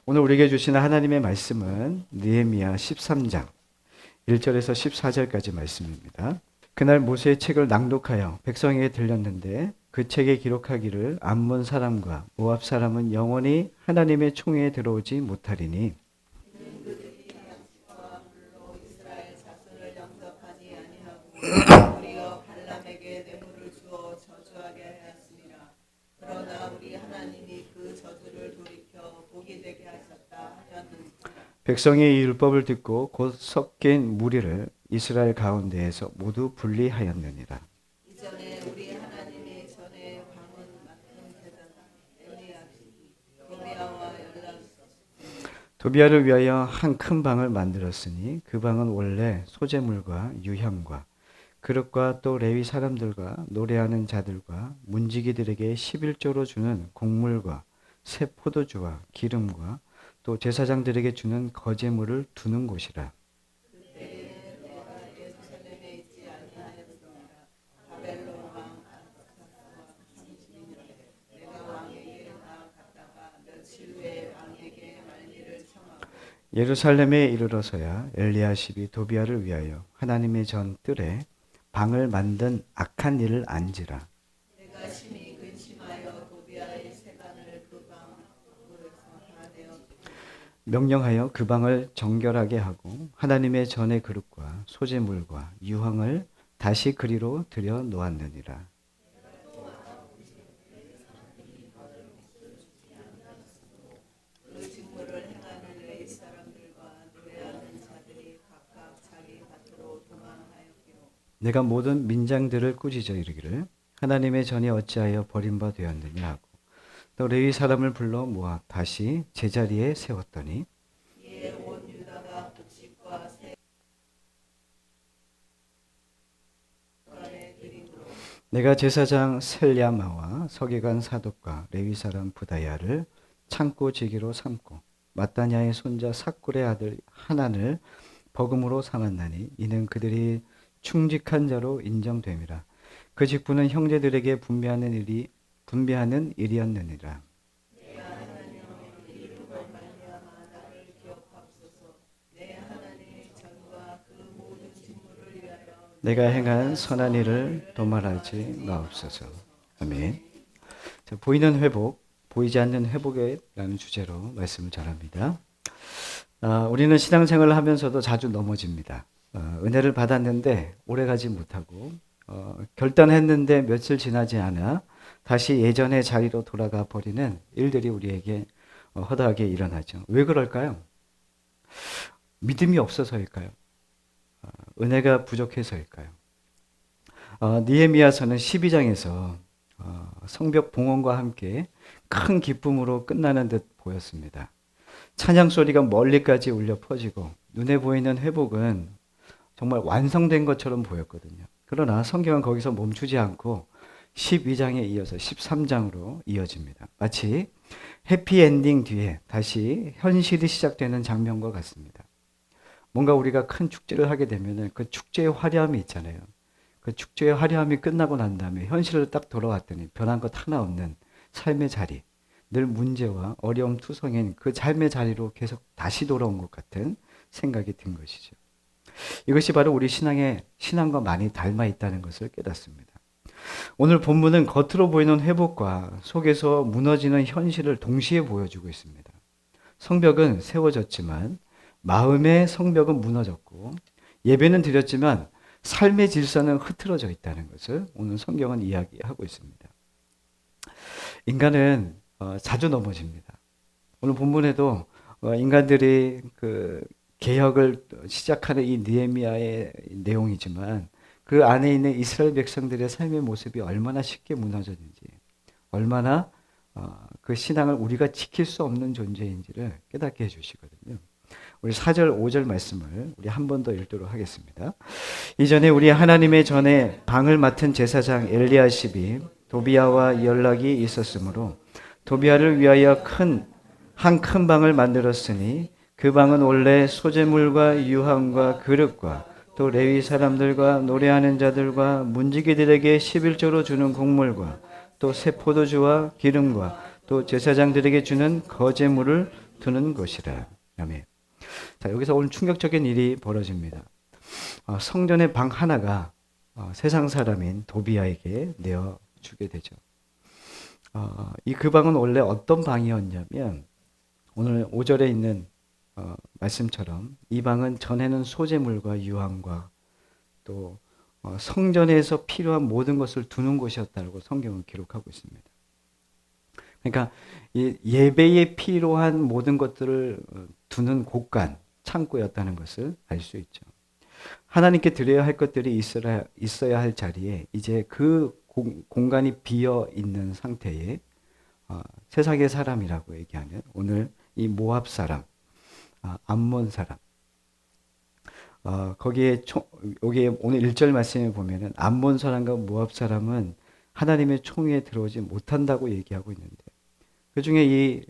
오늘 우리에게 주시는 하나님의 말씀은 느헤미야 13장 1절에서 14절까지 말씀입니다. 그날 모세의 책을 낭독하여 백성에게 들렸는데 그 책에 기록하기를 암몬 사람과 모압 사람은 영원히 하나님의 총회에 들어오지 못하리니 우리가 발람에게 뇌물을 주어 저주하게 하였습니다. 그러나 우리 하나님이 그 저주를 돌이켜 복이 되게 하셨다 하였느니라. 백성이 이 율법을 듣고 곧 섞인 무리를 이스라엘 가운데에서 모두 분리하였느니라. 이전에 우리 하나님의 전에 방언 맡은 제사장 엘리야십이 도비야와 연락 도비아를 위하여 한 큰 방을 만들었으니 그 방은 원래 소재물과 유향과 그릇과 또 레위 사람들과 노래하는 자들과 문지기들에게 11조로 주는 곡물과 새 포도주와 기름과 또 제사장들에게 주는 거제물을 두는 곳이라. 예루살렘에 있지 아니하였습니다. 바벨론 왕 아스가스와 32년에 내가 왕에게 나아갔다가 며칠 후에 왕에게 말미를 청하고 예루살렘에 이르러서야 엘리야십이 도비아를 위하여 하나님의 전 뜰에 방을 만든 악한 일을 안지라. 내가 심히 근심하여 도비아의 세간을 그 방 밖으로서 다 내어 명령하여 그 방을 정결하게 하고 하나님의 전의 그릇과 소재물과 유황을 다시 그리로 들여 놓았느니라. 그 직무를 행하는 레위 사람들과 노래하는 자들이 각각 자기 밭으로 도망하였기로 내가 모든 민장들을 꾸짖어 이르기를 하나님의 전이 어찌하여 버림바 되었느냐 하고 또 레위 사람을 불러 모아 다시 제자리에 세웠더니 이에 온 유다가 곡식과 새간의 드림으로 내가 제사장 셀야마와 서기관 사독과 레위 사람 부다야를 창고 지기로 삼고 마따냐의 손자 삭굴의 아들 하난을 버금으로 삼았나니 이는 그들이 충직한 자로 인정됨이라. 그 직분은 형제들에게 분배하는 일이었느니라. 내가 행한 선한 일을 도말하지 마옵소서. 아멘. 자, 보이는 회복, 보이지 않는 회복이라는 주제로 말씀을 전합니다. 우리는 신앙생활을 하면서도 자주 넘어집니다. 은혜를 받았는데 오래가지 못하고 결단했는데 며칠 지나지 않아 다시 예전의 자리로 돌아가 버리는 일들이 우리에게 허다하게 일어나죠. 왜 그럴까요? 믿음이 없어서일까요? 은혜가 부족해서일까요? 느헤미야서는 12장에서 성벽 봉헌과 함께 큰 기쁨으로 끝나는 듯 보였습니다. 찬양 소리가 멀리까지 울려 퍼지고 눈에 보이는 회복은 정말 완성된 것처럼 보였거든요. 그러나 성경은 거기서 멈추지 않고 12장에 이어서 13장으로 이어집니다. 마치 해피엔딩 뒤에 다시 현실이 시작되는 장면과 같습니다. 뭔가 우리가 큰 축제를 하게 되면 그 축제의 화려함이 있잖아요. 그 축제의 화려함이 끝나고 난 다음에 현실로 딱 돌아왔더니 변한 것 하나 없는 삶의 자리, 늘 문제와 어려움 투성인 그 삶의 자리로 계속 다시 돌아온 것 같은 생각이 든 것이죠. 이것이 바로 우리 신앙과 많이 닮아 있다는 것을 깨닫습니다. 오늘 본문은 겉으로 보이는 회복과 속에서 무너지는 현실을 동시에 보여주고 있습니다. 성벽은 세워졌지만 마음의 성벽은 무너졌고 예배는 드렸지만 삶의 질서는 흐트러져 있다는 것을 오늘 성경은 이야기하고 있습니다. 인간은 자주 넘어집니다. 오늘 본문에도 인간들이 그 개혁을 시작하는 이 느헤미야의 내용이지만 그 안에 있는 이스라엘 백성들의 삶의 모습이 얼마나 쉽게 무너졌는지, 얼마나 그 신앙을 우리가 지킬 수 없는 존재인지를 깨닫게 해주시거든요. 우리 4절, 5절 말씀을 우리 한 번 더 읽도록 하겠습니다. 이전에 우리 하나님의 전에 방을 맡은 제사장 엘리야십이 도비아와 연락이 있었으므로 도비아를 위하여 한 큰 방을 만들었으니 그 방은 원래 소재물과 유황과 그릇과 또 레위 사람들과 노래하는 자들과 문지기들에게 11조로 주는 곡물과 또 새 포도주와 기름과 또 제사장들에게 주는 거제물을 두는 곳이라. 아멘. 자, 여기서 오늘 충격적인 일이 벌어집니다. 성전의 방 하나가 세상 사람인 도비아에게 내어주게 되죠. 이 그 방은 원래 어떤 방이었냐면 오늘 5절에 있는 말씀처럼 이 방은 전에는 소재물과 유황과 또 성전에서 필요한 모든 것을 두는 곳이었다고 성경은 기록하고 있습니다. 그러니까 이 예배에 필요한 모든 것들을 두는 곳간, 창고였다는 것을 알 수 있죠. 하나님께 드려야 할 것들이 있어야 할 자리에 이제 그 공간이 비어 있는 상태에 세상의 사람이라고 얘기하는 오늘 이 모압 사람, 암몬 사람, 거기에 여기에 오늘 1절 말씀에 보면은 암몬 사람과 모압 사람은 하나님의 총회에 들어오지 못한다고 얘기하고 있는데 그 중에 이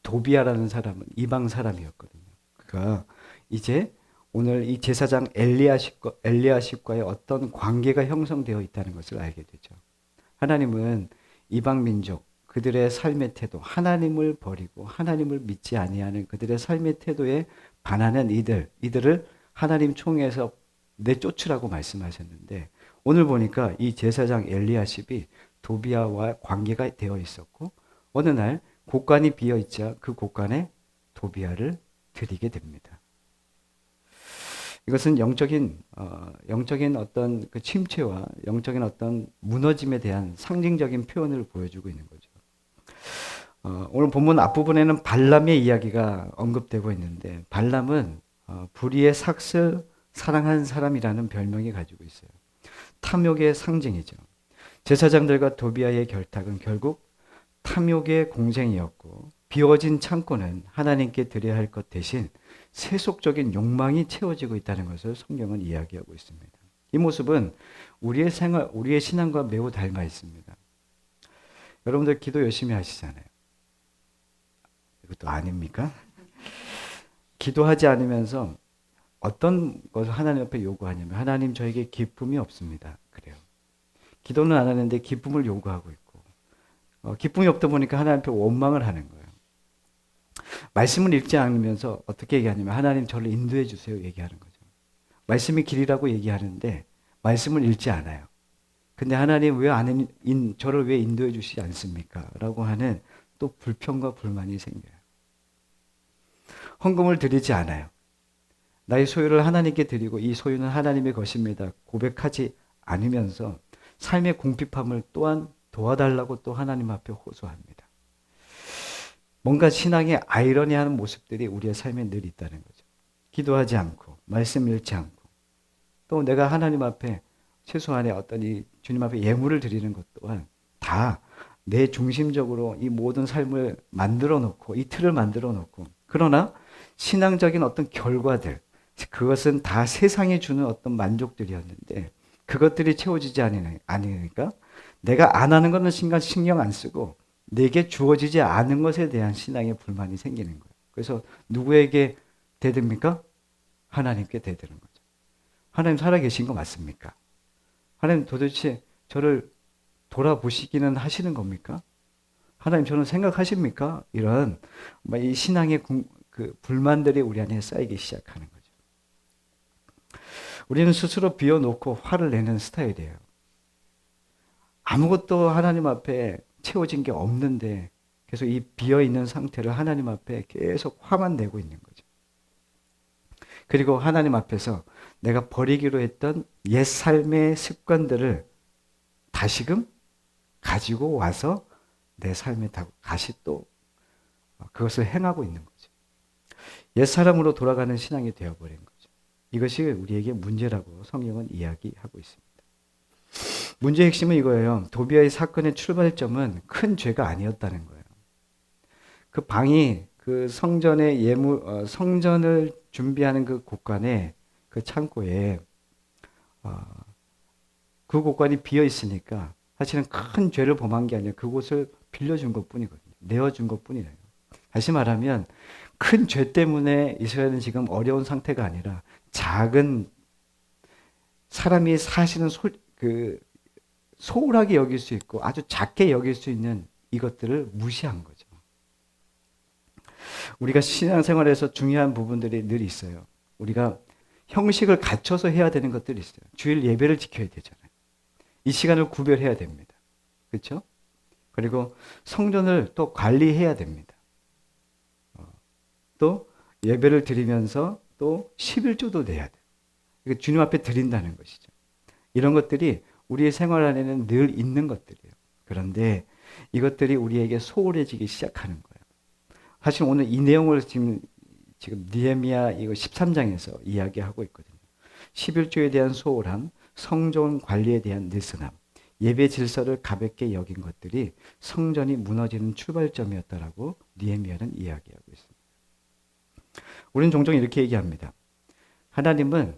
도비아라는 사람은 이방 사람이었거든요. 그가 이제 오늘 이 제사장 엘리야십과의 어떤 관계가 형성되어 있다는 것을 알게 되죠. 하나님은 이방 민족 그들의 삶의 태도, 하나님을 버리고 하나님을 믿지 아니하는 그들의 삶의 태도에 반하는 이들을 하나님 총회에서 내쫓으라고 말씀하셨는데 오늘 보니까 이 제사장 엘리야십이 도비아와 관계가 되어 있었고 어느 날 곳간이 비어 있자 그 곳간에 도비아를 드리게 됩니다. 이것은 영적인 어떤 그 침체와 영적인 어떤 무너짐에 대한 상징적인 표현을 보여주고 있는 거죠. 오늘 본문 앞부분에는 발람의 이야기가 언급되고 있는데 발람은 불의의 삭슬 사랑한 사람이라는 별명이 가지고 있어요. 탐욕의 상징이죠. 제사장들과 도비아의 결탁은 결국 탐욕의 공생이었고 비워진 창고는 하나님께 드려야 할 것 대신 세속적인 욕망이 채워지고 있다는 것을 성경은 이야기하고 있습니다. 이 모습은 우리의 생활, 우리의 신앙과 매우 닮아 있습니다. 여러분들 기도 열심히 하시잖아요. 이것도 아닙니까? 기도하지 않으면서 어떤 것을 하나님 앞에 요구하냐면 하나님 저에게 기쁨이 없습니다. 그래요. 기도는 안 하는데 기쁨을 요구하고 있고 기쁨이 없다 보니까 하나님 앞에 원망을 하는 거예요. 말씀을 읽지 않으면서 어떻게 얘기하냐면 하나님 저를 인도해 주세요 얘기하는 거죠. 말씀이 길이라고 얘기하는데 말씀을 읽지 않아요. 근데 하나님 저를 왜 인도해 주시지 않습니까? 라고 하는 또 불평과 불만이 생겨요. 헌금을 드리지 않아요. 나의 소유를 하나님께 드리고 이 소유는 하나님의 것입니다. 고백하지 않으면서 삶의 궁핍함을 또한 도와달라고 또 하나님 앞에 호소합니다. 뭔가 신앙의 아이러니한 모습들이 우리의 삶에 늘 있다는 거죠. 기도하지 않고 말씀 읽지 않고 또 내가 하나님 앞에 최소한의 어떤 이 주님 앞에 예물을 드리는 것 또한 다 내 중심적으로 이 모든 삶을 만들어 놓고 이 틀을 만들어 놓고 그러나 신앙적인 어떤 결과들 그것은 다 세상이 주는 어떤 만족들이었는데 그것들이 채워지지 않으니까 내가 안 하는 것은 신경 안 쓰고 내게 주어지지 않은 것에 대한 신앙의 불만이 생기는 거예요. 그래서 누구에게 대듭니까? 하나님께 대드는 거죠. 하나님 살아계신 거 맞습니까? 하나님 도대체 저를 돌아보시기는 하시는 겁니까? 하나님 저는 생각하십니까? 이런 이 신앙의 그 불만들이 우리 안에 쌓이기 시작하는 거죠. 우리는 스스로 비워놓고 화를 내는 스타일이에요. 아무것도 하나님 앞에 채워진 게 없는데 계속 이 비어있는 상태를 하나님 앞에 계속 화만 내고 있는 거죠. 그리고 하나님 앞에서 내가 버리기로 했던 옛 삶의 습관들을 다시금 가지고 와서 내 삶에 다시 또 그것을 행하고 있는 거죠. 옛 사람으로 돌아가는 신앙이 되어버린 거죠. 이것이 우리에게 문제라고 성경은 이야기하고 있습니다. 문제의 핵심은 이거예요. 도비아의 사건의 출발점은 큰 죄가 아니었다는 거예요. 그 방이 그 성전의 성전을 준비하는 그 곳간에 그 창고에 그 곳간이 비어 있으니까 사실은 큰 죄를 범한 게 아니라 그곳을 빌려준 것뿐이거든요. 내어준 것뿐이에요. 다시 말하면 큰 죄 때문에 이스라엘은 지금 어려운 상태가 아니라 작은 사람이 사실은 소홀하게 여길 수 있고 아주 작게 여길 수 있는 이것들을 무시한 거죠. 우리가 신앙생활에서 중요한 부분들이 늘 있어요. 우리가 형식을 갖춰서 해야 되는 것들이 있어요. 주일 예배를 지켜야 되잖아요. 이 시간을 구별해야 됩니다. 그렇죠? 그리고 성전을 또 관리해야 됩니다. 또 예배를 드리면서 또 11조도 내야 돼요. 이거 주님 앞에 드린다는 것이죠. 이런 것들이 우리의 생활 안에는 늘 있는 것들이에요. 그런데 이것들이 우리에게 소홀해지기 시작하는 거예요. 사실 오늘 이 내용을 지금 느헤미야 이거 13장에서 이야기하고 있거든요. 11조에 대한 소홀함, 성전 관리에 대한 느슨함, 예배 질서를 가볍게 여긴 것들이 성전이 무너지는 출발점이었다라고 느헤미야는 이야기하고 있습니다. 우리는 종종 이렇게 얘기합니다. 하나님은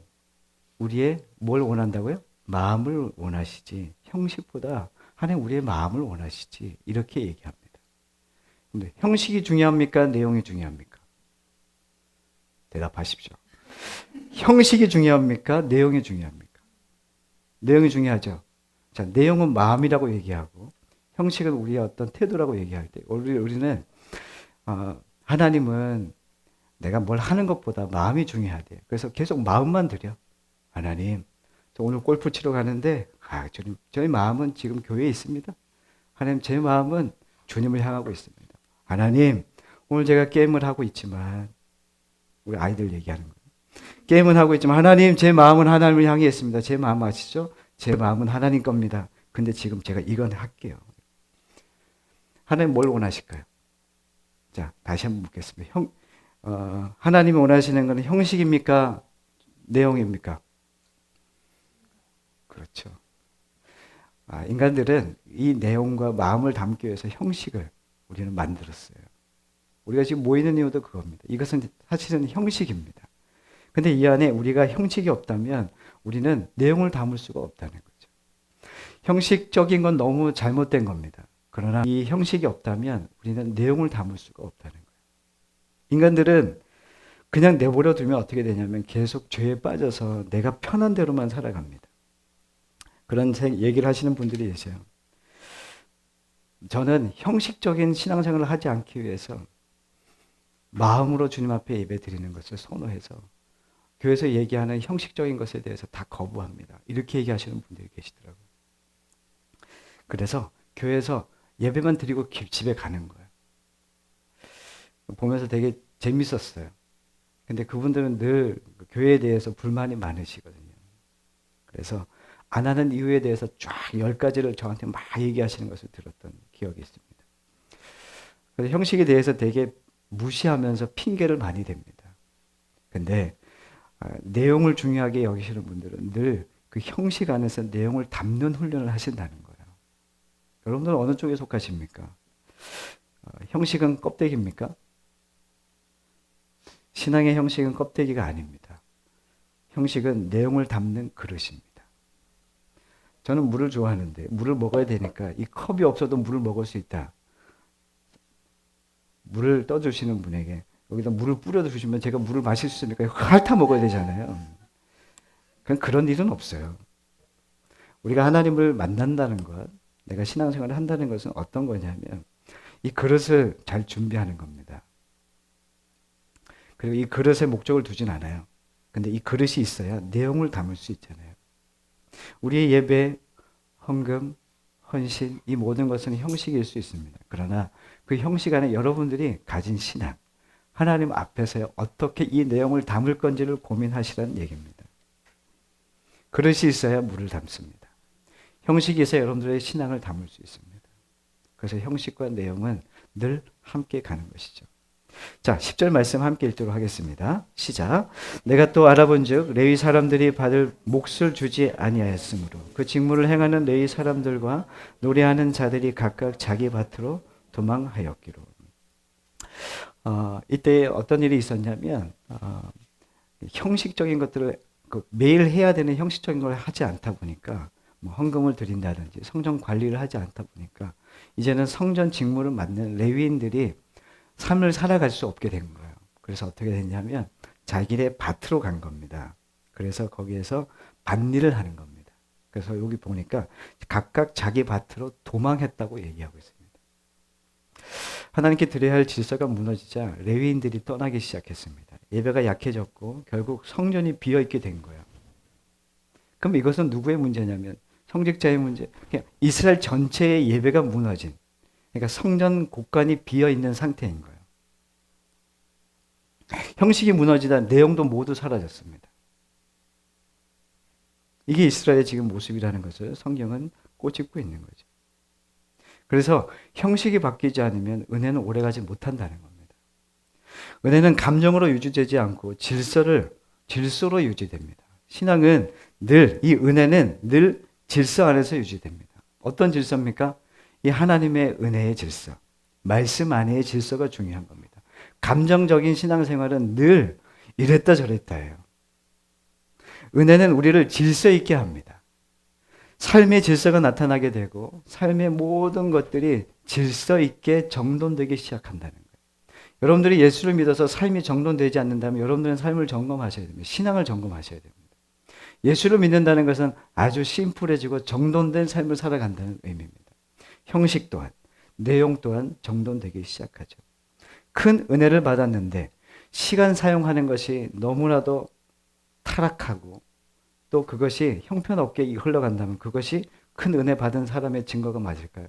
우리의 뭘 원한다고요? 마음을 원하시지. 형식보다 하나님 우리의 마음을 원하시지. 이렇게 얘기합니다. 근데 형식이 중요합니까? 내용이 중요합니까? 대답하십시오. 형식이 중요합니까? 내용이 중요합니까? 내용이 중요하죠. 자, 내용은 마음이라고 얘기하고 형식은 우리의 어떤 태도라고 얘기할 때 우리는 하나님은 내가 뭘 하는 것보다 마음이 중요하대요. 그래서 계속 마음만 드려. 하나님, 저 오늘 골프 치러 가는데 주님, 저희 마음은 지금 교회에 있습니다. 하나님, 제 마음은 주님을 향하고 있습니다. 하나님, 오늘 제가 게임을 하고 있지만 우리 아이들 얘기하는 거예요. 게임은 하고 있지만 하나님, 제 마음은 하나님을 향해 있습니다. 제 마음 아시죠? 제 마음은 하나님 겁니다. 근데 지금 제가 이건 할게요. 하나님 뭘 원하실까요? 자, 다시 한번 묻겠습니다. 하나님이 원하시는 것은 형식입니까? 내용입니까? 그렇죠. 인간들은 이 내용과 마음을 담기 위해서 형식을 우리는 만들었어요. 우리가 지금 모이는 이유도 그겁니다. 이것은 사실은 형식입니다. 근데 이 안에 우리가 형식이 없다면 우리는 내용을 담을 수가 없다는 거죠. 형식적인 건 너무 잘못된 겁니다. 그러나 이 형식이 없다면 우리는 내용을 담을 수가 없다는 거예요. 인간들은 그냥 내버려 두면 어떻게 되냐면 계속 죄에 빠져서 내가 편한 대로만 살아갑니다. 그런 얘기를 하시는 분들이 계세요. 저는 형식적인 신앙생활을 하지 않기 위해서 마음으로 주님 앞에 예배 드리는 것을 선호해서 교회에서 얘기하는 형식적인 것에 대해서 다 거부합니다. 이렇게 얘기하시는 분들이 계시더라고요. 그래서 교회에서 예배만 드리고 집에 가는 거예요. 보면서 되게 재밌었어요. 근데 그분들은 늘 교회에 대해서 불만이 많으시거든요. 그래서 안 하는 이유에 대해서 쫙 10가지를 저한테 막 얘기하시는 것을 들었던 기억이 있습니다. 그래서 형식에 대해서 되게 무시하면서 핑계를 많이 댑니다. 근데 내용을 중요하게 여기시는 분들은 늘 그 형식 안에서 내용을 담는 훈련을 하신다는 거예요. 여러분들은 어느 쪽에 속하십니까? 형식은 껍데기입니까? 신앙의 형식은 껍데기가 아닙니다. 형식은 내용을 담는 그릇입니다. 저는 물을 좋아하는데 물을 먹어야 되니까 이 컵이 없어도 물을 먹을 수 있다. 물을 떠주시는 분에게 여기다 물을 뿌려주시면 제가 물을 마실 수 있으니까 핥아 먹어야 되잖아요. 그런 일은 없어요. 우리가 하나님을 만난다는 것, 내가 신앙생활을 한다는 것은 어떤 거냐면 이 그릇을 잘 준비하는 겁니다. 그리고 이 그릇에 목적을 두진 않아요. 근데 이 그릇이 있어야 내용을 담을 수 있잖아요. 우리의 예배, 헌금, 헌신 이 모든 것은 형식일 수 있습니다. 그러나 그 형식 안에 여러분들이 가진 신앙, 하나님 앞에서 어떻게 이 내용을 담을 건지를 고민하시라는 얘기입니다. 그릇이 있어야 물을 담습니다. 형식이 있어야 여러분들의 신앙을 담을 수 있습니다. 그래서 형식과 내용은 늘 함께 가는 것이죠. 자, 10절 말씀 함께 읽도록 하겠습니다. 시작. 내가 또 알아본즉 레위 사람들이 받을 몫을 주지 아니하였으므로 그 직무를 행하는 레위 사람들과 노래하는 자들이 각각 자기 밭으로 도망하였기로. 이때 어떤 일이 있었냐면 형식적인 것들을 매일 해야 되는 형식적인 걸 하지 않다 보니까 뭐 헌금을 드린다든지 성전 관리를 하지 않다 보니까 이제는 성전 직무를 맡는 레위인들이 삶을 살아갈 수 없게 된 거예요. 그래서 어떻게 됐냐면 자기네 밭으로 간 겁니다. 그래서 거기에서 밭일을 하는 겁니다. 그래서 여기 보니까 각각 자기 밭으로 도망했다고 얘기하고 있습니다. 하나님께 드려야 할 질서가 무너지자 레위인들이 떠나기 시작했습니다. 예배가 약해졌고 결국 성전이 비어있게 된 거예요. 그럼 이것은 누구의 문제냐면 성직자의 문제. 그냥 이스라엘 전체의 예배가 무너진, 그러니까 성전 곳간이 비어있는 상태인 거예요. 형식이 무너지다 내용도 모두 사라졌습니다. 이게 이스라엘의 지금 모습이라는 것을 성경은 꼬집고 있는 거죠. 그래서 형식이 바뀌지 않으면 은혜는 오래가지 못한다는 겁니다. 은혜는 감정으로 유지되지 않고 질서로 유지됩니다. 신앙은 이 은혜는 늘 질서 안에서 유지됩니다. 어떤 질서입니까? 이 하나님의 은혜의 질서, 말씀 안에의 질서가 중요한 겁니다. 감정적인 신앙생활은 늘 이랬다 저랬다예요. 은혜는 우리를 질서 있게 합니다. 삶의 질서가 나타나게 되고 삶의 모든 것들이 질서 있게 정돈되기 시작한다는 거예요. 여러분들이 예수를 믿어서 삶이 정돈되지 않는다면 여러분들은 삶을 점검하셔야 됩니다. 신앙을 점검하셔야 됩니다. 예수를 믿는다는 것은 아주 심플해지고 정돈된 삶을 살아간다는 의미입니다. 형식 또한, 내용 또한 정돈되기 시작하죠. 큰 은혜를 받았는데 시간 사용하는 것이 너무나도 타락하고 또 그것이 형편없게 흘러간다면 그것이 큰 은혜 받은 사람의 증거가 맞을까요?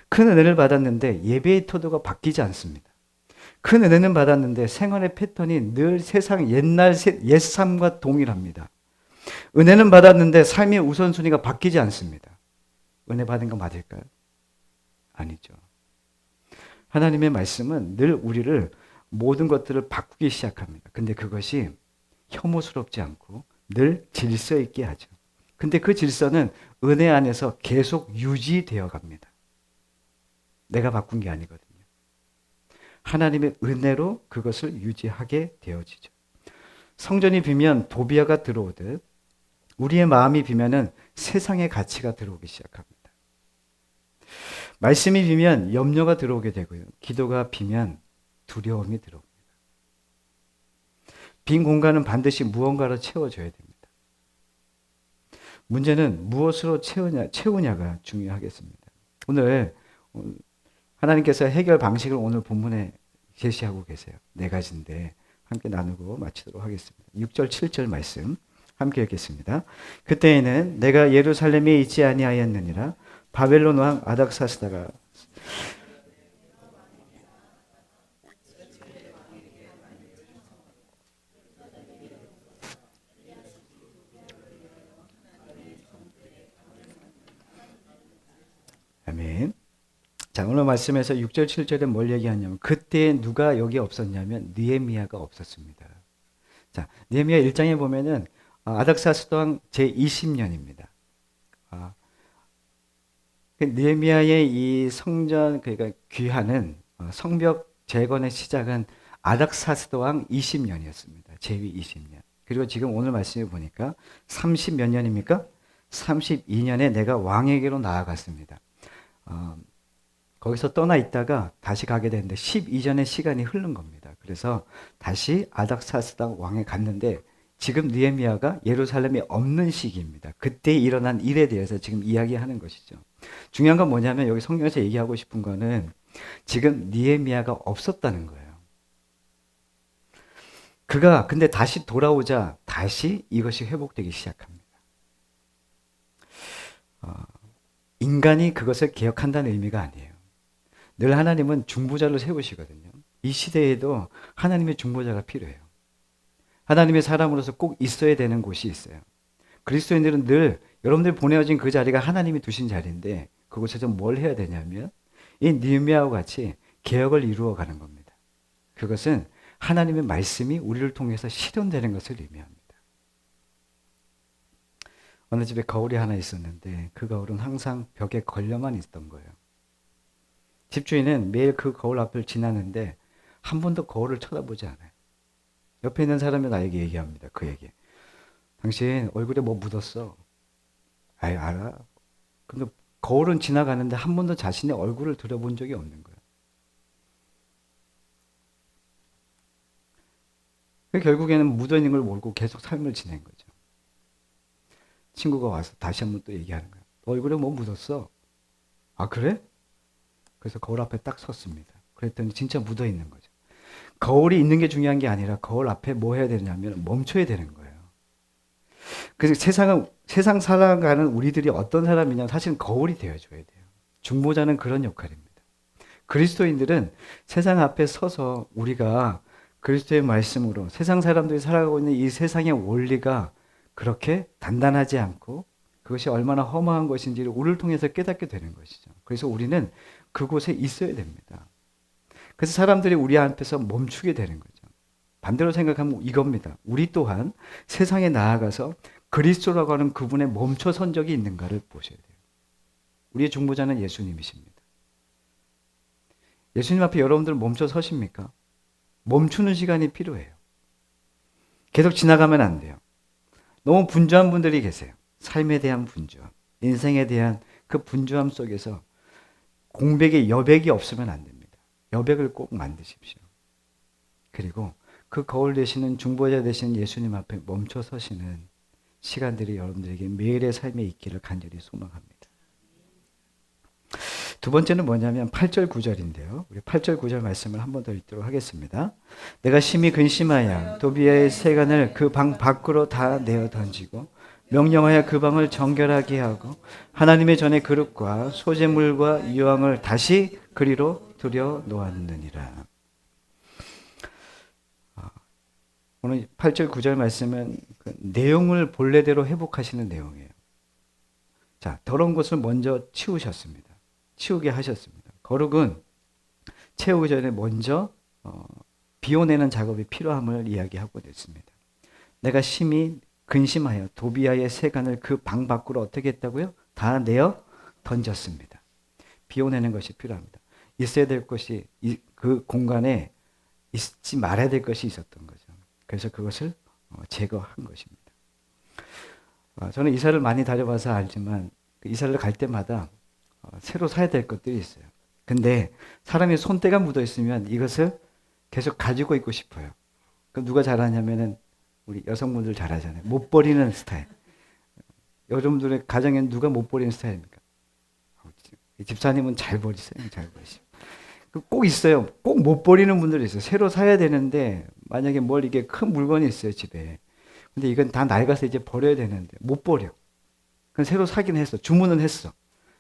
큰 은혜를 받았는데 예배의 태도가 바뀌지 않습니다. 큰 은혜는 받았는데 생활의 패턴이 늘 세상 옛날 옛삶과 동일합니다. 은혜는 받았는데 삶의 우선순위가 바뀌지 않습니다. 은혜 받은 거 맞을까요? 아니죠. 하나님의 말씀은 늘 우리를 모든 것들을 바꾸기 시작합니다. 근데 그것이 혐오스럽지 않고 늘 질서 있게 하죠. 근데 그 질서는 은혜 안에서 계속 유지되어 갑니다. 내가 바꾼 게 아니거든요. 하나님의 은혜로 그것을 유지하게 되어지죠. 성전이 비면 도비아가 들어오듯 우리의 마음이 비면은 세상의 가치가 들어오기 시작합니다. 말씀이 비면 염려가 들어오게 되고요. 기도가 비면 두려움이 들어옵니다. 빈 공간은 반드시 무언가로 채워져야 됩니다. 문제는 무엇으로 채우냐가 중요하겠습니다. 오늘 하나님께서 해결 방식을 오늘 본문에 제시하고 계세요. 4가지인데 함께 나누고 마치도록 하겠습니다. 6절 7절 말씀 함께 읽겠습니다. 그때에는 내가 예루살렘에 있지 아니하였느니라 바벨론 왕 아닥사스다가 아멘. 자, 오늘 말씀에서 6절 7절에 뭘 얘기하냐면 그때 누가 여기 없었냐면 느헤미야가 없었습니다. 자, 느헤미야 1장에 보면은 아닥사스다 왕 제20년입니다. 느헤미야의 이 성전 그러니까 귀하는 성벽 재건의 시작은 아닥사스다 왕 20년이었습니다. 제위 20년. 그리고 지금 오늘 말씀을 보니까 30 몇 년입니까? 32년에 내가 왕에게로 나아갔습니다. 거기서 떠나 있다가 다시 가게 되는데 12년의 시간이 흐른 겁니다. 그래서 다시 아닥사스다 왕에 갔는데 지금 느헤미야가 예루살렘에 없는 시기입니다. 그때 일어난 일에 대해서 지금 이야기하는 것이죠. 중요한 건 뭐냐면 여기 성경에서 얘기하고 싶은 거는 지금 느헤미야가 없었다는 거예요. 그가 근데 다시 돌아오자 다시 이것이 회복되기 시작합니다. 인간이 그것을 개혁한다는 의미가 아니에요. 늘 하나님은 중보자를 세우시거든요. 이 시대에도 하나님의 중보자가 필요해요. 하나님의 사람으로서 꼭 있어야 되는 곳이 있어요. 그리스도인들은 늘 여러분들이 보내어진 그 자리가 하나님이 두신 자리인데 그곳에서 뭘 해야 되냐면 이 느헤미야와 같이 개혁을 이루어가는 겁니다. 그것은 하나님의 말씀이 우리를 통해서 실현되는 것을 의미합니다. 어느 집에 거울이 하나 있었는데 그 거울은 항상 벽에 걸려만 있던 거예요. 집주인은 매일 그 거울 앞을 지나는데 한 번도 거울을 쳐다보지 않아요. 옆에 있는 사람이 나에게 얘기합니다. 그 얘기. 당신 얼굴에 뭐 묻었어? 아이, 알아. 근데 거울은 지나가는데 한 번도 자신의 얼굴을 들여본 적이 없는 거예요. 결국에는 묻어있는 걸 모르고 계속 삶을 지낸 거죠. 친구가 와서 다시 한번 또 얘기하는 거예요. 얼굴에 뭐 묻었어? 아, 그래? 그래서 거울 앞에 딱 섰습니다. 그랬더니 진짜 묻어 있는 거죠. 거울이 있는 게 중요한 게 아니라 거울 앞에 뭐 해야 되냐면 멈춰야 되는 거예요. 그래서 세상 살아가는 우리들이 어떤 사람이냐면 사실은 거울이 되어줘야 돼요. 중보자는 그런 역할입니다. 그리스도인들은 세상 앞에 서서 우리가 그리스도의 말씀으로 세상 사람들이 살아가고 있는 이 세상의 원리가 그렇게 단단하지 않고 그것이 얼마나 허망한 것인지를 우리를 통해서 깨닫게 되는 것이죠. 그래서 우리는 그곳에 있어야 됩니다. 그래서 사람들이 우리 앞에서 멈추게 되는 거죠. 반대로 생각하면 이겁니다. 우리 또한 세상에 나아가서 그리스도라고 하는 그분의 멈춰 선 적이 있는가를 보셔야 돼요. 우리의 중보자는 예수님이십니다. 예수님 앞에 여러분들 멈춰 서십니까? 멈추는 시간이 필요해요. 계속 지나가면 안 돼요. 너무 분주한 분들이 계세요. 삶에 대한 분주함, 인생에 대한 그 분주함 속에서 공백의 여백이 없으면 안 됩니다. 여백을 꼭 만드십시오. 그리고 그 거울 되시는 중보자 되시는 예수님 앞에 멈춰 서시는 시간들이 여러분들에게 매일의 삶에 있기를 간절히 소망합니다. 두 번째는 뭐냐면 8절 9절인데요. 우리 8절 9절 말씀을 한 번 더 읽도록 하겠습니다. 내가 심히 근심하여 도비아의 세간을 그 방 밖으로 다 내어 던지고 명령하여 그 방을 정결하게 하고 하나님의 전에 그릇과 소재물과 유황을 다시 그리로 들여 놓았느니라. 오늘 8절 9절 말씀은 그 내용을 본래대로 회복하시는 내용이에요. 자, 더러운 것을 먼저 치우셨습니다. 치우게 하셨습니다. 거룩은 채우기 전에 먼저 비워내는 작업이 필요함을 이야기하고 있습니다. 내가 심히 근심하여 도비아의 세간을 그 방 밖으로 어떻게 했다고요? 다 내어 던졌습니다. 비워내는 것이 필요합니다. 있어야 될 것이 그 공간에 있지 말아야 될 것이 있었던 거죠. 그래서 그것을 제거한 것입니다. 저는 이사를 많이 다녀봐서 알지만 이사를 갈 때마다 새로 사야 될 것들이 있어요. 근데 사람이 손때가 묻어 있으면 이것을 계속 가지고 있고 싶어요. 그 누가 잘하냐면은 우리 여성분들 잘하잖아요. 못 버리는 스타일. 여러분들의 가정에는 누가 못 버리는 스타일입니까? 집사님은 잘 버리세요. 잘 버리시고. 꼭 있어요. 꼭 못 버리는 분들이 있어요. 새로 사야 되는데 만약에 뭘 이게 큰 물건이 있어요, 집에. 근데 이건 다 낡아서 이제 버려야 되는데 못 버려. 그럼 새로 사긴 했어. 주문은 했어.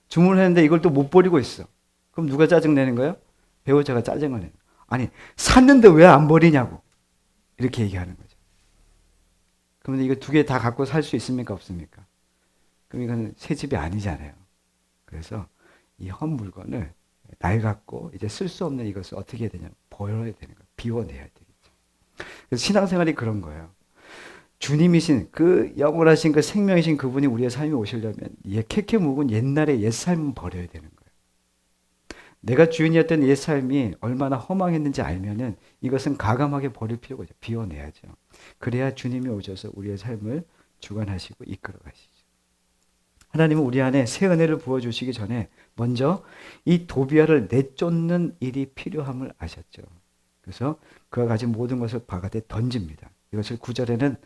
주문을 했는데 이걸 또 못 버리고 있어. 그럼 누가 짜증내는 거예요? 배우자가 짜증을 내는 거예요. 아니, 샀는데 왜 안 버리냐고. 이렇게 얘기하는 거죠. 그러면 이거 두 개 다 갖고 살 수 있습니까? 없습니까? 그럼 이건 새 집이 아니잖아요. 그래서 이 헌 물건을 낡았고 이제 쓸 수 없는 이것을 어떻게 해야 되냐? 버려야 되는 거예요. 비워내야 되겠죠. 그래서 신앙생활이 그런 거예요. 주님이신 그 영원하신 그 생명이신 그분이 우리의 삶에 오시려면 캐캐 묵은 옛날의 옛 삶은 버려야 되는 거예요. 내가 주인이었던 옛 삶이 얼마나 허망했는지 알면은 이것은 가감하게 버릴 필요가 있죠. 비워내야죠. 그래야 주님이 오셔서 우리의 삶을 주관하시고 이끌어 가시죠. 하나님은 우리 안에 새 은혜를 부어주시기 전에 먼저 이 도비아를 내쫓는 일이 필요함을 아셨죠. 그래서 그가 가진 모든 것을 바깥에 던집니다. 이것을 9절에는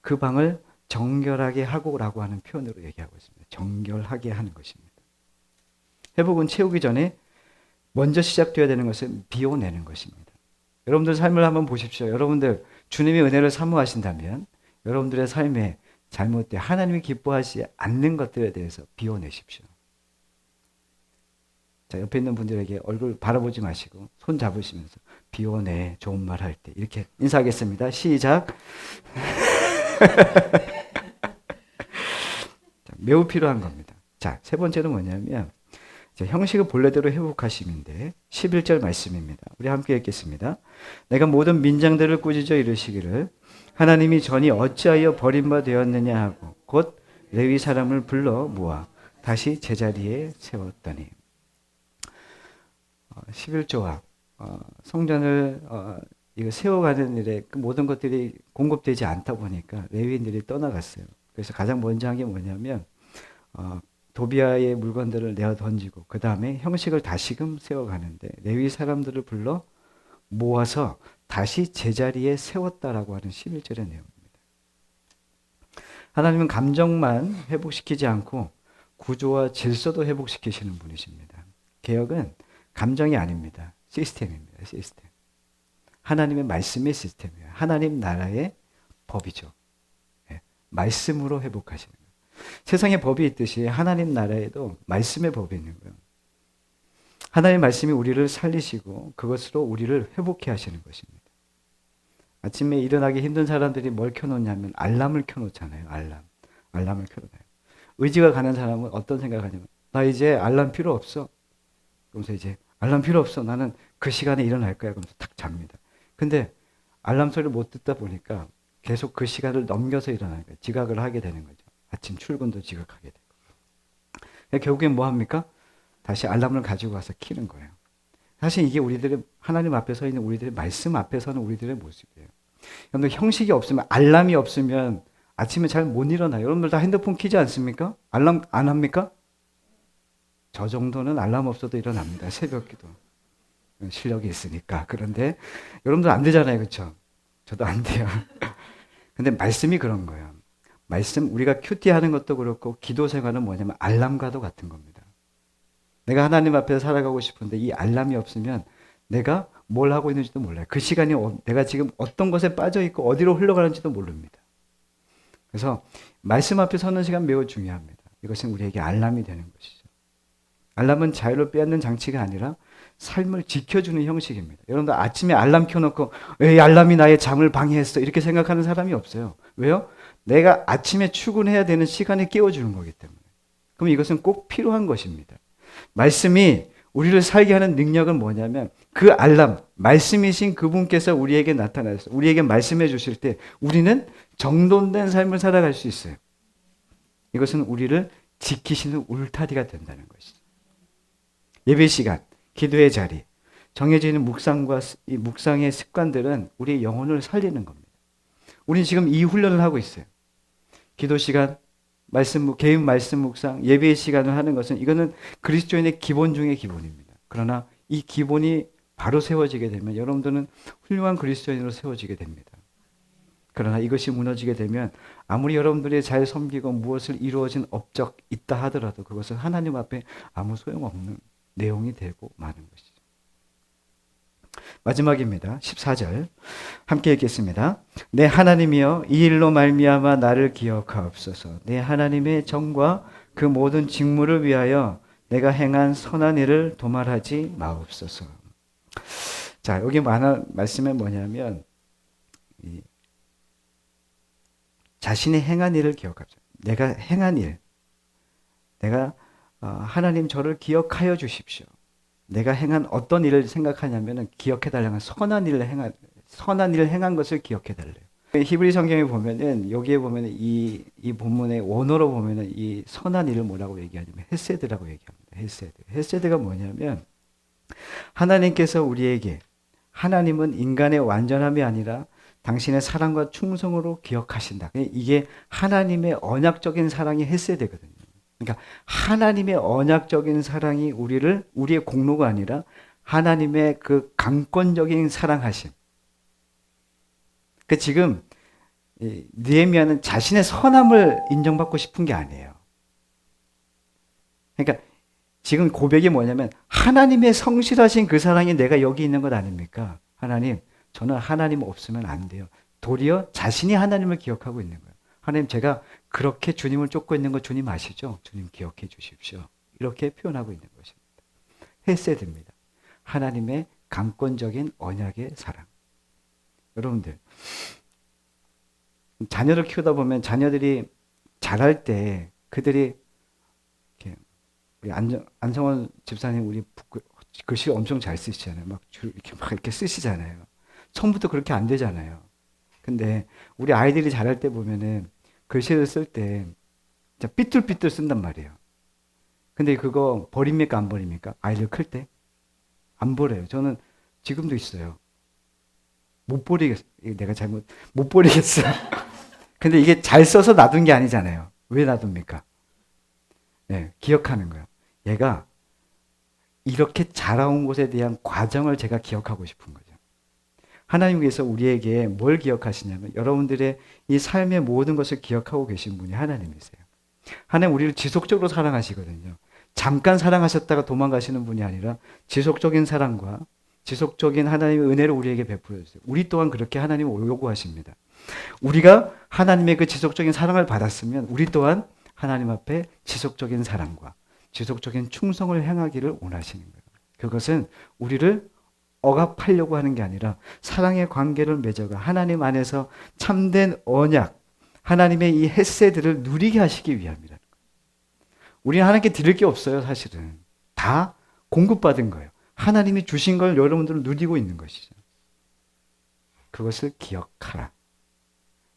그 방을 정결하게 하고라고 하는 표현으로 얘기하고 있습니다. 정결하게 하는 것입니다. 회복은 채우기 전에 먼저 시작되어야 되는 것은 비워내는 것입니다. 여러분들 삶을 한번 보십시오. 여러분들 주님의 은혜를 사모하신다면 여러분들의 삶에 잘못된 하나님이 기뻐하지 않는 것들에 대해서 비워내십시오. 자, 옆에 있는 분들에게 얼굴 바라보지 마시고 손 잡으시면서 비워내, 좋은 말 할 때 이렇게 인사하겠습니다. 시작. 자, 매우 필요한 겁니다. 자, 세 번째는 뭐냐면 형식을 본래대로 회복하심인데 11절 말씀입니다. 우리 함께 읽겠습니다. 내가 모든 민장들을 꾸짖어 이르시기를 하나님이 전이 어찌하여 버림바 되었느냐 하고 곧 레위 사람을 불러 모아 다시 제자리에 세웠더니 11조와 성전을 이거 세워가는 일에 그 모든 것들이 공급되지 않다 보니까 레위인들이 떠나갔어요. 그래서 가장 먼저 한 게 뭐냐면 도비아의 물건들을 내어 던지고 그 다음에 형식을 다시금 세워가는데 레위 사람들을 불러 모아서 다시 제자리에 세웠다라고 하는 11절의 내용입니다. 하나님은 감정만 회복시키지 않고 구조와 질서도 회복시키시는 분이십니다. 개혁은 감정이 아닙니다. 시스템입니다. 시스템. 하나님의 말씀의 시스템이에요. 하나님 나라의 법이죠. 예, 말씀으로 회복하시는 거예요. 세상에 법이 있듯이 하나님 나라에도 말씀의 법이 있는 거예요. 하나님의 말씀이 우리를 살리시고 그것으로 우리를 회복해 하시는 것입니다. 아침에 일어나기 힘든 사람들이 뭘 켜놓냐면 알람을 켜놓잖아요. 알람을 켜놓아요. 의지가 가는 사람은 어떤 생각을 하냐면 나 이제 알람 필요 없어. 그러면서 이제 알람 필요 없어. 나는 그 시간에 일어날 거야. 그러면서 탁 잡니다. 근데 알람 소리를 못 듣다 보니까 계속 그 시간을 넘겨서 일어나는 거예요. 지각을 하게 되는 거죠. 아침 출근도 지각하게 되고. 결국엔 뭐 합니까? 다시 알람을 가지고 와서 켜는 거예요. 사실 이게 우리들의 하나님 앞에 서 있는 우리들의 말씀 앞에 서는 우리들의 모습이에요. 여러분들 형식이 없으면 알람이 없으면 아침에 잘 못 일어나요. 여러분들 다 핸드폰 켜지 않습니까? 알람 안 합니까? 저 정도는 알람 없어도 일어납니다. 새벽 기도. 실력이 있으니까. 그런데 여러분들 안 되잖아요. 그렇죠? 저도 안 돼요. 근데 말씀이 그런 거예요. 말씀 우리가 큐티하는 것도 그렇고 기도 생활은 뭐냐면 알람과도 같은 겁니다. 내가 하나님 앞에 살아가고 싶은데 이 알람이 없으면 내가 뭘 하고 있는지도 몰라요. 그 시간이 내가 지금 어떤 것에 빠져 있고 어디로 흘러가는지도 모릅니다. 그래서 말씀 앞에 서는 시간 매우 중요합니다. 이것은 우리에게 알람이 되는 것이죠. 알람은 자유를 빼앗는 장치가 아니라 삶을 지켜주는 형식입니다. 여러분들 아침에 알람 켜놓고 왜 알람이 나의 잠을 방해했어 이렇게 생각하는 사람이 없어요. 왜요? 내가 아침에 출근해야 되는 시간에 깨워주는 거기 때문에. 그럼 이것은 꼭 필요한 것입니다. 말씀이 우리를 살게 하는 능력은 뭐냐면 그 알람, 말씀이신 그분께서 우리에게 나타나서 우리에게 말씀해 주실 때 우리는 정돈된 삶을 살아갈 수 있어요. 이것은 우리를 지키시는 울타리가 된다는 것이죠. 예배 시간, 기도의 자리, 정해져 있는 묵상의 습관들은 우리의 영혼을 살리는 겁니다. 우리는 지금 이 훈련을 하고 있어요. 기도 시간, 개인 말씀 묵상, 예배의 시간을 하는 것은 이거는 그리스도인의 기본 중의 기본입니다. 그러나 이 기본이 바로 세워지게 되면 여러분들은 훌륭한 그리스도인으로 세워지게 됩니다. 그러나 이것이 무너지게 되면 아무리 여러분들이 잘 섬기고 무엇을 이루어진 업적 있다 하더라도 그것은 하나님 앞에 아무 소용없는 내용이 되고 마는 것이죠. 마지막입니다. 14절 함께 읽겠습니다. 내 하나님이여 이 일로 말미암아 나를 기억하옵소서. 내 하나님의 정과 그 모든 직무를 위하여 내가 행한 선한 일을 도말하지 마옵소서. 자, 여기 말씀은 뭐냐면 자신의 행한 일을 기억하죠. 내가 행한 일, 내가 하나님 저를 기억하여 주십시오. 내가 행한 어떤 일을 생각하냐면은 기억해달라는 선한 일을 행한 것을 해달래요. 히브리 성경에 보면은 여기에 보면은 이 본문의 원어로 보면은 이 선한 일을 뭐라고 얘기하냐면 헤세드라고 얘기합니다. 헤세드가 뭐냐면 하나님께서 우리에게 하나님은 인간의 완전함이 아니라 당신의 사랑과 충성으로 기억하신다. 이게 하나님의 언약적인 사랑이 헤세드거든요. 그러니까 하나님의 언약적인 사랑이 우리의 공로가 아니라 하나님의 그 강권적인 사랑하심. 그 지금 느헤미야는 자신의 선함을 인정받고 싶은 게 아니에요. 그러니까 지금 고백이 뭐냐면 하나님의 성실하신 그 사랑이 내가 여기 있는 것 아닙니까? 하나님, 저는 하나님 없으면 안 돼요. 도리어 자신이 하나님을 기억하고 있는 거예요. 하나님, 제가 그렇게 주님을 쫓고 있는 거 주님 아시죠? 주님 기억해 주십시오. 이렇게 표현하고 있는 것입니다. 헤세드입니다. 하나님의 강권적인 언약의 사랑. 여러분들, 자녀를 키우다 보면 자녀들이 자랄 때 그들이 우리 안성원 집사님 우리 글씨 엄청 잘 쓰시잖아요. 막 이렇게 쓰시잖아요. 처음부터 그렇게 안 되잖아요. 근데 우리 아이들이 자랄 때 보면은 글씨를 쓸 때 진짜 삐뚤삐뚤 쓴단 말이에요. 근데 그거 버립니까 안 버립니까? 아이들 클 때? 안 버려요. 저는 지금도 있어요. 못 버리겠어. 내가 못 버리겠어. 근데 이게 잘 써서 놔둔 게 아니잖아요. 왜 놔둡니까? 네, 기억하는 거예요. 얘가 이렇게 자라온 것에 대한 과정을 제가 기억하고 싶은 거죠. 하나님께서 우리에게 뭘 기억하시냐면 여러분들의 이 삶의 모든 것을 기억하고 계신 분이 하나님이세요. 하나님 우리를 지속적으로 사랑하시거든요. 잠깐 사랑하셨다가 도망가시는 분이 아니라 지속적인 사랑과 지속적인 하나님의 은혜를 우리에게 베풀어 주세요. 우리 또한 그렇게 하나님을 요구하십니다. 우리가 하나님의 그 지속적인 사랑을 받았으면 우리 또한 하나님 앞에 지속적인 사랑과 지속적인 충성을 행하기를 원하시는 거예요. 그것은 우리를 억압하려고 하는 게 아니라 사랑의 관계를 맺어가 하나님 안에서 참된 언약, 하나님의 이 헤세드를 누리게 하시기 위함이라는 거예요. 우리는 하나님께 드릴 게 없어요, 사실은. 다 공급받은 거예요. 하나님이 주신 걸 여러분들은 누리고 있는 것이죠. 그것을 기억하라.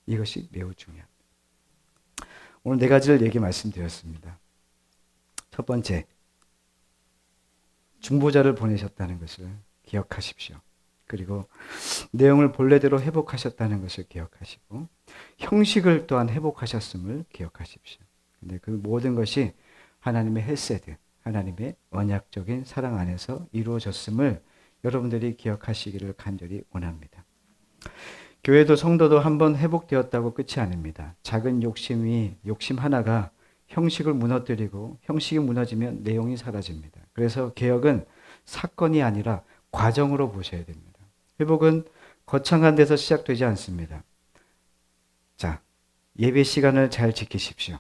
이것이 매우 중요합니다. 오늘 네 가지를 말씀드렸습니다. 첫 번째, 중보자를 보내셨다는 것을 기억하십시오. 그리고 내용을 본래대로 회복하셨다는 것을 기억하시고 형식을 또한 회복하셨음을 기억하십시오. 근데 그 모든 것이 하나님의 헤세드, 하나님의 언약적인 사랑 안에서 이루어졌음을 여러분들이 기억하시기를 간절히 원합니다. 교회도 성도도 한번 회복되었다고 끝이 아닙니다. 작은 욕심 하나가 형식을 무너뜨리고 형식이 무너지면 내용이 사라집니다. 그래서 개혁은 사건이 아니라 과정으로 보셔야 됩니다. 회복은 거창한 데서 시작되지 않습니다. 자, 예배 시간을 잘 지키십시오.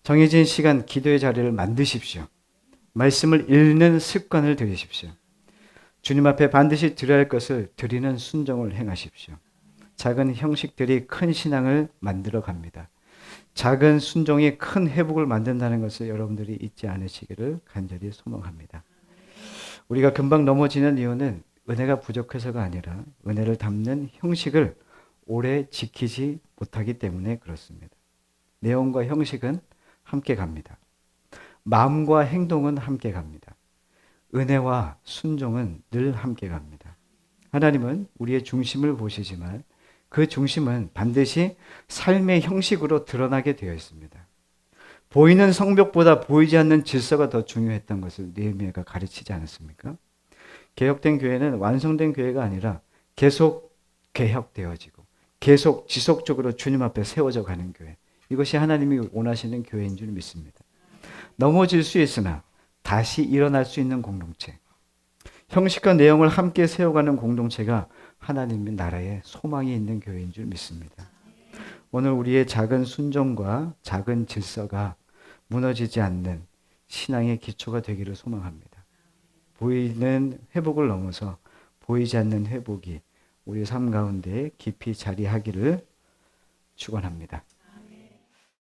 정해진 시간 기도의 자리를 만드십시오. 말씀을 읽는 습관을 들이십시오. 주님 앞에 반드시 드려야 할 것을 드리는 순종을 행하십시오. 작은 형식들이 큰 신앙을 만들어 갑니다. 작은 순종이 큰 회복을 만든다는 것을 여러분들이 잊지 않으시기를 간절히 소망합니다. 우리가 금방 넘어지는 이유는 은혜가 부족해서가 아니라 은혜를 담는 형식을 오래 지키지 못하기 때문에 그렇습니다. 내용과 형식은 함께 갑니다. 마음과 행동은 함께 갑니다. 은혜와 순종은 늘 함께 갑니다. 하나님은 우리의 중심을 보시지만 그 중심은 반드시 삶의 형식으로 드러나게 되어 있습니다. 보이는 성벽보다 보이지 않는 질서가 더 중요했던 것을 느헤미야가 가르치지 않았습니까? 개혁된 교회는 완성된 교회가 아니라 계속 개혁되어지고 계속 지속적으로 주님 앞에 세워져 가는 교회. 이것이 하나님이 원하시는 교회인 줄 믿습니다. 넘어질 수 있으나 다시 일어날 수 있는 공동체. 형식과 내용을 함께 세워가는 공동체가 하나님의 나라에 소망이 있는 교회인 줄 믿습니다. 오늘 우리의 작은 순종과 작은 질서가 무너지지 않는 신앙의 기초가 되기를 소망합니다. 보이는 회복을 넘어서 보이지 않는 회복이 우리 삶 가운데 깊이 자리하기를 축원합니다.